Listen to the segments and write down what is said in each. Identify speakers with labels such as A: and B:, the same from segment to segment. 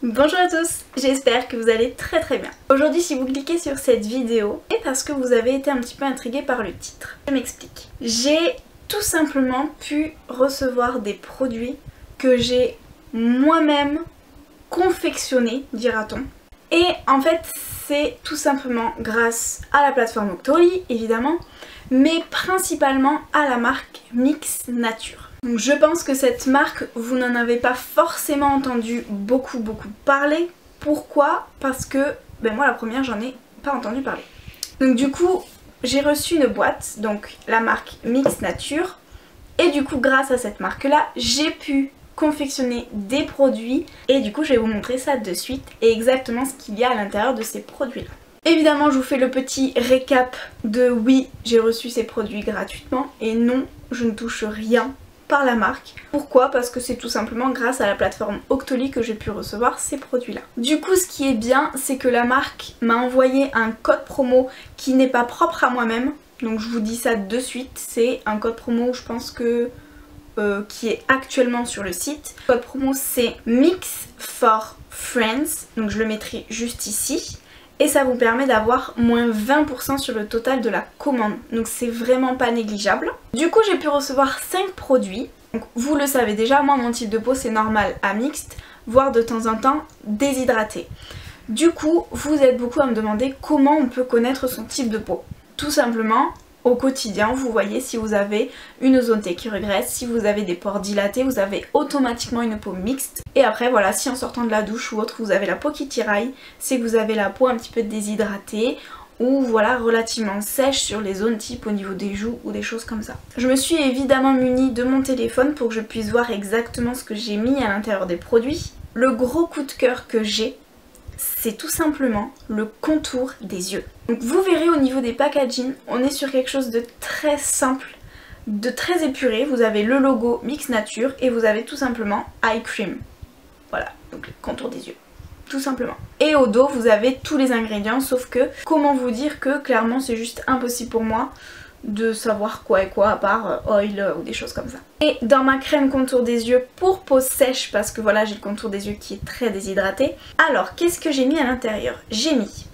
A: Bonjour à tous, j'espère que vous allez très bien. Aujourd'hui si vous cliquez sur cette vidéo, c'est parce que vous avez été un petit peu intrigué par le titre. Je m'explique. J'ai tout simplement pu recevoir des produits que j'ai moi-même confectionnés, dira-t-on. Et en fait c'est tout simplement grâce à la plateforme Octoly évidemment, mais principalement à la marque Mix Nature. Donc je pense que cette marque, vous n'en avez pas forcément entendu beaucoup parler. Pourquoi? Parce que moi la première j'en ai pas entendu parler. Donc du coup j'ai reçu une boîte, donc la marque Mix Nature, et du coup grâce à cette marque là j'ai pu confectionner des produits et du coup je vais vous montrer ça de suite et exactement ce qu'il y a à l'intérieur de ces produits là. Évidemment je vous fais le petit récap de oui j'ai reçu ces produits gratuitement et non je ne touche rien par la marque. Pourquoi? Parce que c'est tout simplement grâce à la plateforme Octoly que j'ai pu recevoir ces produits là. Du coup ce qui est bien c'est que la marque m'a envoyé un code promo qui n'est pas propre à moi-même, donc je vous dis ça de suite, c'est un code promo je pense que qui est actuellement sur le site. Le code promo c'est Mix for Friends, donc je le mettrai juste ici. Et ça vous permet d'avoir moins 20% sur le total de la commande. Donc c'est vraiment pas négligeable. Du coup j'ai pu recevoir 5 produits. Donc vous le savez déjà, moi mon type de peau c'est normal à mixte, voire de temps en temps déshydraté. Du coup vous êtes beaucoup à me demander comment on peut connaître son type de peau. Tout simplement, au quotidien, vous voyez si vous avez une ozonité qui régresse, si vous avez des pores dilatés, vous avez automatiquement une peau mixte. Et après voilà, si en sortant de la douche ou autre vous avez la peau qui tiraille, c'est que vous avez la peau un petit peu déshydratée ou voilà relativement sèche sur les zones type au niveau des joues ou des choses comme ça. Je me suis évidemment munie de mon téléphone pour que je puisse voir exactement ce que j'ai mis à l'intérieur des produits. Le gros coup de cœur que j'ai, c'est tout simplement le contour des yeux. Donc vous verrez au niveau des packaging, on est sur quelque chose de très simple, de très épuré. Vous avez le logo Mix Nature et vous avez tout simplement Eye Cream. Voilà, donc le contour des yeux. Tout simplement. Et au dos vous avez tous les ingrédients, sauf que comment vous dire que clairement c'est juste impossible pour moi de savoir quoi et quoi à part oil ou des choses comme ça. Et dans ma crème contour des yeux pour peau sèche, parce que voilà j'ai le contour des yeux qui est très déshydraté, alors qu'est-ce que j'ai mis à l'intérieur? J'ai mis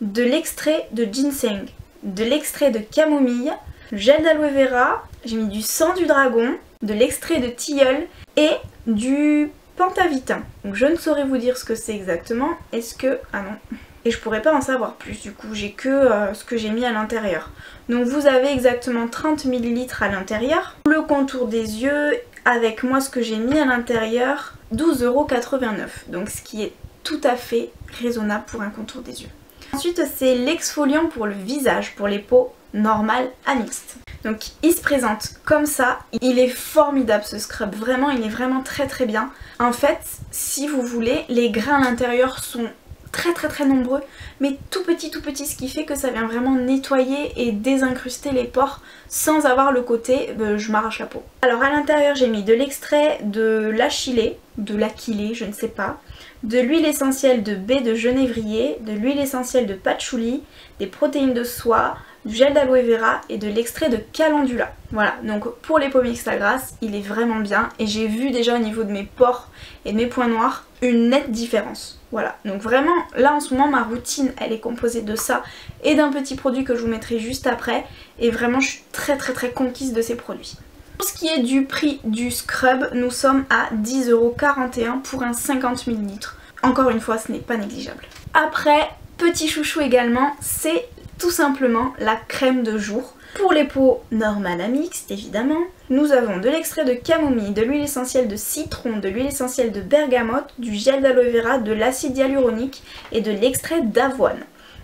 A: de l'extrait de ginseng, de l'extrait de camomille, du gel d'aloe vera, j'ai mis du sang du dragon, de l'extrait de tilleul et du pentavitin. Donc je ne saurais vous dire ce que c'est exactement, est-ce que... ah non... et je pourrais pas en savoir plus du coup, j'ai que ce que j'ai mis à l'intérieur. Donc vous avez exactement 30 ml à l'intérieur. Le contour des yeux, avec moi ce que j'ai mis à l'intérieur, 12,89 €. Donc ce qui est tout à fait raisonnable pour un contour des yeux. Ensuite c'est l'exfoliant pour le visage, pour les peaux normales à mixte. Donc il se présente comme ça, il est formidable ce scrub, vraiment il est vraiment très bien. En fait si vous voulez, les grains à l'intérieur sont très nombreux, mais tout petit, ce qui fait que ça vient vraiment nettoyer et désincruster les pores sans avoir le côté je m'arrache la peau. Alors à l'intérieur j'ai mis de l'extrait de l'achillée, de l'aquilée, je ne sais pas, de l'huile essentielle de baie de genévrier, de l'huile essentielle de patchouli, des protéines de soie, du gel d'aloe vera et de l'extrait de calendula. Voilà, donc pour les peaux mixtes à grasse, il est vraiment bien et j'ai vu déjà au niveau de mes pores et de mes points noirs une nette différence. Voilà, donc vraiment là en ce moment ma routine elle est composée de ça et d'un petit produit que je vous mettrai juste après et vraiment je suis très conquise de ces produits. Pour ce qui est du prix du scrub, nous sommes à 10,41 € pour un 50 ml. Encore une fois ce n'est pas négligeable. Après, petit chouchou également, c'est tout simplement la crème de jour. Pour les peaux normales à mixte évidemment, nous avons de l'extrait de camomille, de l'huile essentielle de citron, de l'huile essentielle de bergamote, du gel d'aloe vera, de l'acide hyaluronique et de l'extrait d'avoine.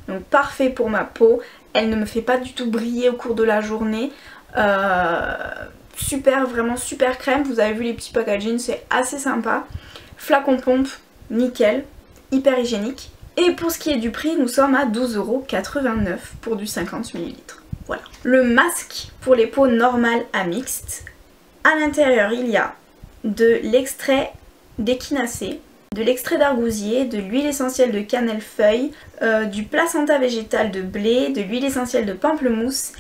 A: Donc parfait pour ma peau, elle ne me fait pas du tout briller au cours de la journée. Super, vraiment super crème, vous avez vu les petits packaging, c'est assez sympa. Flacon pompe, nickel, hyper hygiénique. Et pour ce qui est du prix, nous sommes à 12,89 € pour du 50 ml. Voilà. Le masque pour les peaux normales à mixte. À l'intérieur, il y a de l'extrait d'échinacée, de l'extrait d'argousier, de l'huile essentielle de cannelle-feuille, du placenta végétal de blé, de l'huile essentielle de pamplemousse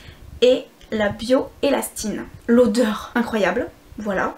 A: et la bioélastine. L'odeur incroyable, voilà.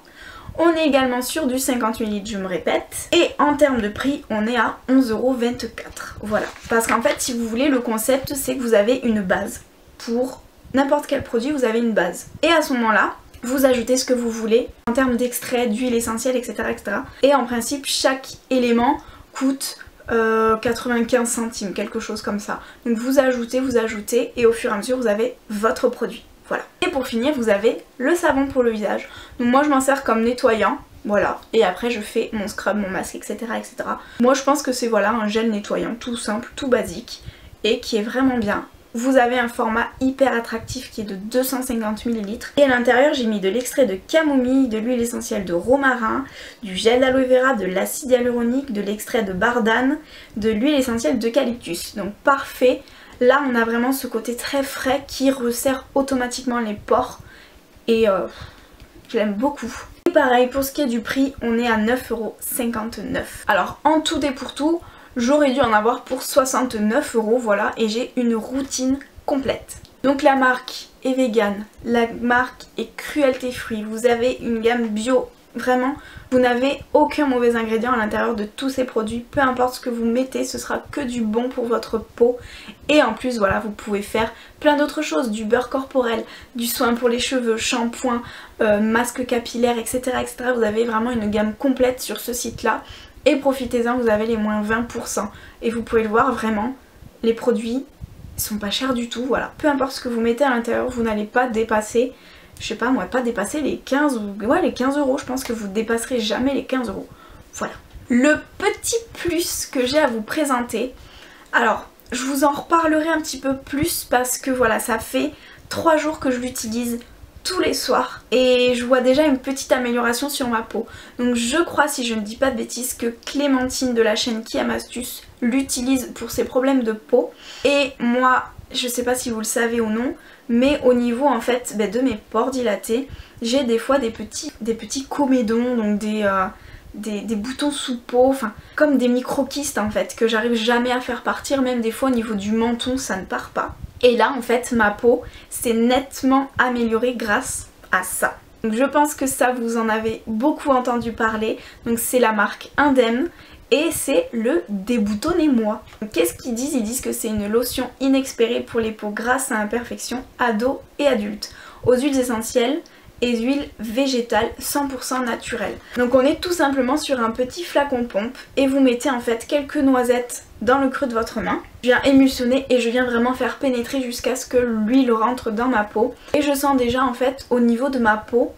A: On est également sur du 50 ml, je me répète. Et en termes de prix, on est à 11,24 €. Voilà. Parce qu'en fait, si vous voulez, le concept, c'est que vous avez une base. Pour n'importe quel produit, vous avez une base. Et à ce moment-là, vous ajoutez ce que vous voulez en termes d'extrait, d'huile essentielle, etc., etc. Et en principe, chaque élément coûte 95 centimes, quelque chose comme ça. Donc vous ajoutez, et au fur et à mesure, vous avez votre produit. Voilà. Et pour finir, vous avez le savon pour le visage. Donc moi je m'en sers comme nettoyant, voilà. Et après je fais mon scrub, mon masque, etc. etc. Moi je pense que c'est voilà un gel nettoyant tout simple, tout basique et qui est vraiment bien. Vous avez un format hyper attractif qui est de 250 ml. Et à l'intérieur j'ai mis de l'extrait de camomille, de l'huile essentielle de romarin, du gel d'aloe vera, de l'acide hyaluronique, de l'extrait de bardane, de l'huile essentielle d'eucalyptus. Donc parfait. Là on a vraiment ce côté très frais qui resserre automatiquement les pores et je l'aime beaucoup. Et pareil pour ce qui est du prix, on est à 9,59 €. Alors en tout et pour tout, j'aurais dû en avoir pour 69 € voilà, et j'ai une routine complète. Donc la marque est vegan, la marque est cruelté free, vous avez une gamme bio. Vraiment, vous n'avez aucun mauvais ingrédient à l'intérieur de tous ces produits. Peu importe ce que vous mettez, ce sera que du bon pour votre peau. Et en plus, voilà, vous pouvez faire plein d'autres choses. Du beurre corporel, du soin pour les cheveux, shampoing, masque capillaire, etc., etc. Vous avez vraiment une gamme complète sur ce site-là. Et profitez-en, vous avez les moins 20%. Et vous pouvez le voir, vraiment, les produits sont pas chers du tout. Voilà, peu importe ce que vous mettez à l'intérieur, vous n'allez pas dépasser... Je sais pas moi, pas dépasser les 15 ou... Ouais, les 15 €, je pense que vous dépasserez jamais les 15 €. Voilà. Le petit plus que j'ai à vous présenter, alors je vous en reparlerai un petit peu plus parce que voilà, ça fait 3 jours que je l'utilise tous les soirs et je vois déjà une petite amélioration sur ma peau. Donc je crois, si je ne dis pas de bêtises, que Clémentine de la chaîne Qui Aime Astuce l'utilise pour ses problèmes de peau. Et moi, je sais pas si vous le savez ou non, mais au niveau en fait de mes pores dilatés, j'ai des fois des petits comédons, donc des boutons sous peau, enfin comme des micro-kystes en fait, que j'arrive jamais à faire partir, même des fois au niveau du menton ça ne part pas. Et là en fait ma peau s'est nettement améliorée grâce à ça. Donc je pense que ça vous en avez beaucoup entendu parler, donc c'est la marque Indemne. Et c'est le Déboutonnez-moi. Qu'est-ce qu'ils disent? Ils disent que c'est une lotion inexpérée pour les peaux grasses à imperfection, ados et adultes, aux huiles essentielles et huiles végétales 100% naturelles. Donc on est tout simplement sur un petit flacon pompe et vous mettez en fait quelques noisettes dans le creux de votre main. Je viens émulsionner et je viens vraiment faire pénétrer jusqu'à ce que l'huile rentre dans ma peau. Et je sens déjà en fait au niveau de ma peau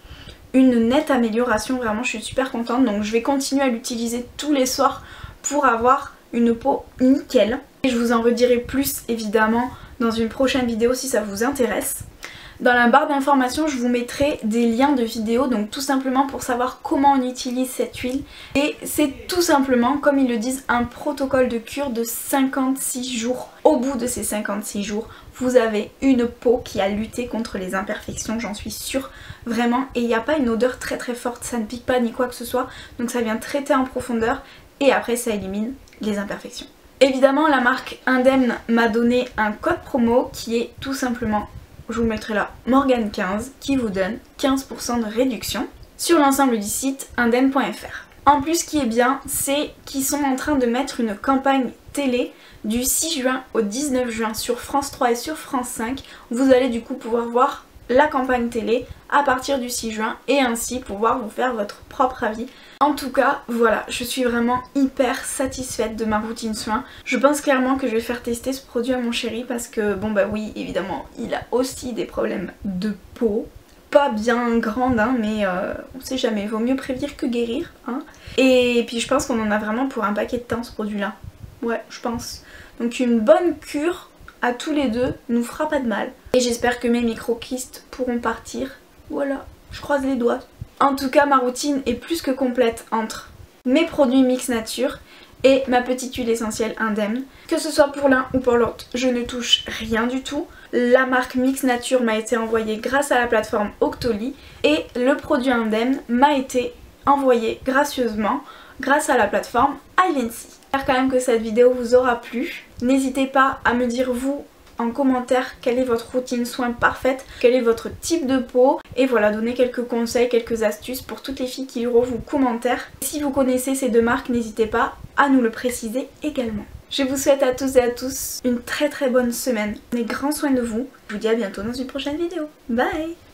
A: une nette amélioration, vraiment je suis super contente, donc je vais continuer à l'utiliser tous les soirs pour avoir une peau nickel. Et je vous en redirai plus évidemment dans une prochaine vidéo si ça vous intéresse. Dans la barre d'informations je vous mettrai des liens de vidéos, donc tout simplement pour savoir comment on utilise cette huile. Et c'est tout simplement, comme ils le disent, un protocole de cure de 56 jours. Au bout de ces 56 jours, vous avez une peau qui a lutté contre les imperfections, j'en suis sûre, vraiment. Et il n'y a pas une odeur très très forte, ça ne pique pas ni quoi que ce soit, donc ça vient traiter en profondeur et après ça élimine les imperfections. Évidemment la marque Indemne m'a donné un code promo qui est tout simplement, je vous le mettrai là, Morgane15, qui vous donne 15% de réduction sur l'ensemble du site indemne.fr. En plus, ce qui est bien, c'est qu'ils sont en train de mettre une campagne télé du 6 juin au 19 juin sur France 3 et sur France 5. Vous allez du coup pouvoir voir la campagne télé à partir du 6 juin et ainsi pouvoir vous faire votre propre avis. En tout cas, voilà, je suis vraiment hyper satisfaite de ma routine soin. Je pense clairement que je vais faire tester ce produit à mon chéri parce que, bon bah oui, évidemment, il a aussi des problèmes de peau. Pas bien grande, hein, mais on sait jamais, vaut mieux prévenir que guérir. Hein. Et puis je pense qu'on en a vraiment pour un paquet de temps ce produit-là. Ouais, je pense. Donc une bonne cure à tous les deux nous fera pas de mal. Et j'espère que mes micro-kystes pourront partir. Voilà, je croise les doigts. En tout cas, ma routine est plus que complète entre mes produits Mix Nature et ma petite huile essentielle Indemne. Que ce soit pour l'un ou pour l'autre, je ne touche rien du tout. La marque Mix Nature m'a été envoyée grâce à la plateforme Octoly et le produit Indemne m'a été envoyé gracieusement grâce à la plateforme Ivancy. J'espère quand même que cette vidéo vous aura plu. N'hésitez pas à me dire vous en commentaire quelle est votre routine soin parfaite, quel est votre type de peau, et voilà, donner quelques conseils, quelques astuces pour toutes les filles qui liront vos commentaires. Si vous connaissez ces deux marques, n'hésitez pas à nous le préciser également. Je vous souhaite à tous et à tous une très bonne semaine. Prenez grand soin de vous. Je vous dis à bientôt dans une prochaine vidéo. Bye!